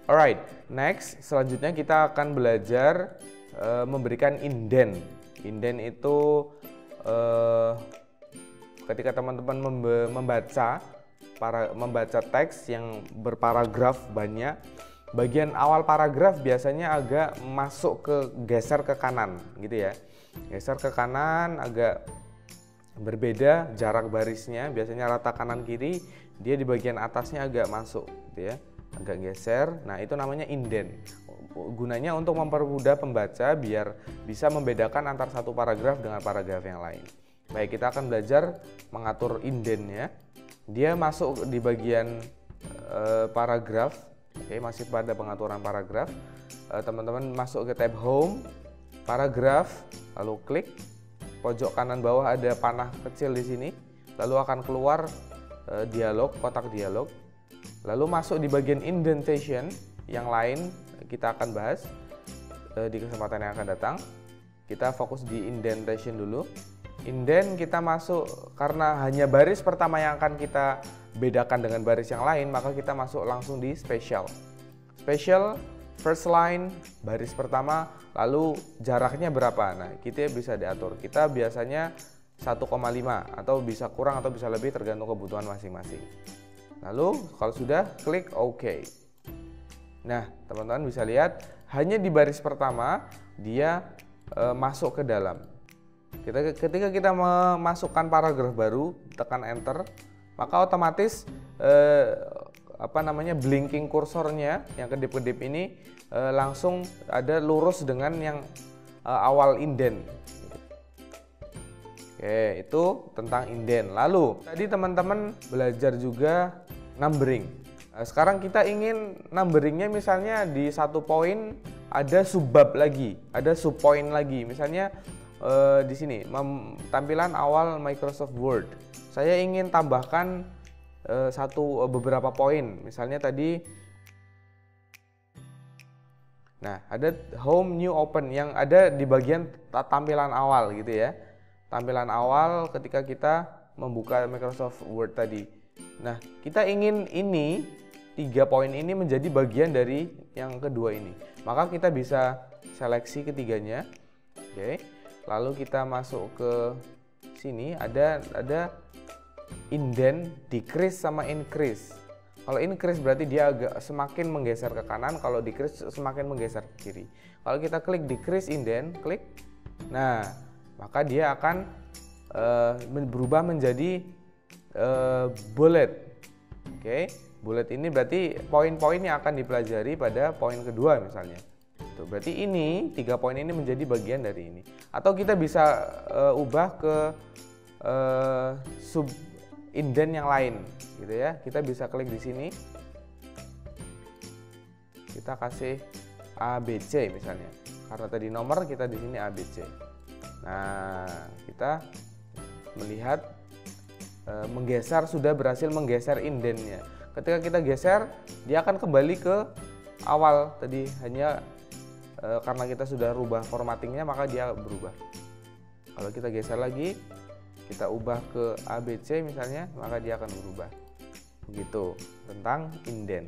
Alright, next selanjutnya kita akan belajar memberikan indent. Indent itu ketika teman-teman membaca teks yang berparagraf banyak, bagian awal paragraf biasanya agak geser ke kanan gitu ya. Geser ke kanan, agak berbeda jarak barisnya, biasanya rata kanan kiri, dia di bagian atasnya agak masuk gitu ya, agak geser. Nah, itu namanya indent. Gunanya untuk mempermudah pembaca biar bisa membedakan antara satu paragraf dengan paragraf yang lain. Baik, kita akan belajar mengatur indentnya. Dia masuk di bagian paragraf. Oke, masih pada pengaturan paragraf. Teman-teman masuk ke tab home, paragraf, lalu klik. Pojok kanan bawah ada panah kecil di sini. Lalu akan keluar dialog, kotak dialog. Lalu masuk di bagian indentation, yang lain kita akan bahas di kesempatan yang akan datang. Kita fokus di indentation dulu. Indent kita masuk karena hanya baris pertama yang akan kita bedakan dengan baris yang lain, maka kita masuk langsung di special. Special, first line, baris pertama, lalu jaraknya berapa. Nah, kita bisa diatur. Kita biasanya 1,5 atau bisa kurang atau bisa lebih tergantung kebutuhan masing-masing. Lalu kalau sudah, klik OK. Nah, teman-teman bisa lihat hanya di baris pertama dia masuk ke dalam. Ketika kita memasukkan paragraf baru, tekan enter, maka otomatis blinking kursornya yang kedip-kedip ini langsung ada lurus dengan yang awal indent. Oke, itu tentang indent. Lalu tadi teman-teman belajar juga numbering. Sekarang kita ingin numberingnya misalnya di satu poin ada subbab lagi, ada subpoin lagi. Misalnya di sini tampilan awal Microsoft Word. Saya ingin tambahkan beberapa poin. Misalnya tadi, nah ada home new open yang ada di bagian tampilan awal gitu ya. Tampilan awal ketika kita membuka Microsoft Word tadi. Nah, kita ingin ini 3 poin ini menjadi bagian dari yang kedua ini. Maka kita bisa seleksi ketiganya. Oke. Lalu kita masuk ke sini, ada indent, decrease sama increase. Kalau increase berarti dia agak semakin menggeser ke kanan, kalau decrease semakin menggeser ke kiri. Kalau kita klik decrease indent, klik. Nah, maka dia akan berubah menjadi bullet. Oke, bullet ini berarti poin-poin yang akan dipelajari pada poin kedua misalnya. Tuh, berarti ini 3 poin ini menjadi bagian dari ini. Atau kita bisa ubah ke sub indent yang lain, gitu ya. Kita bisa klik di sini. Kita kasih ABC misalnya. Karena tadi nomor, kita di sini ABC. Nah, kita melihat sudah berhasil menggeser indentnya. Ketika kita geser, dia akan kembali ke awal tadi, hanya karena kita sudah rubah formattingnya maka dia berubah. Kalau kita geser lagi, kita ubah ke ABC misalnya, maka dia akan berubah. Begitu tentang indent.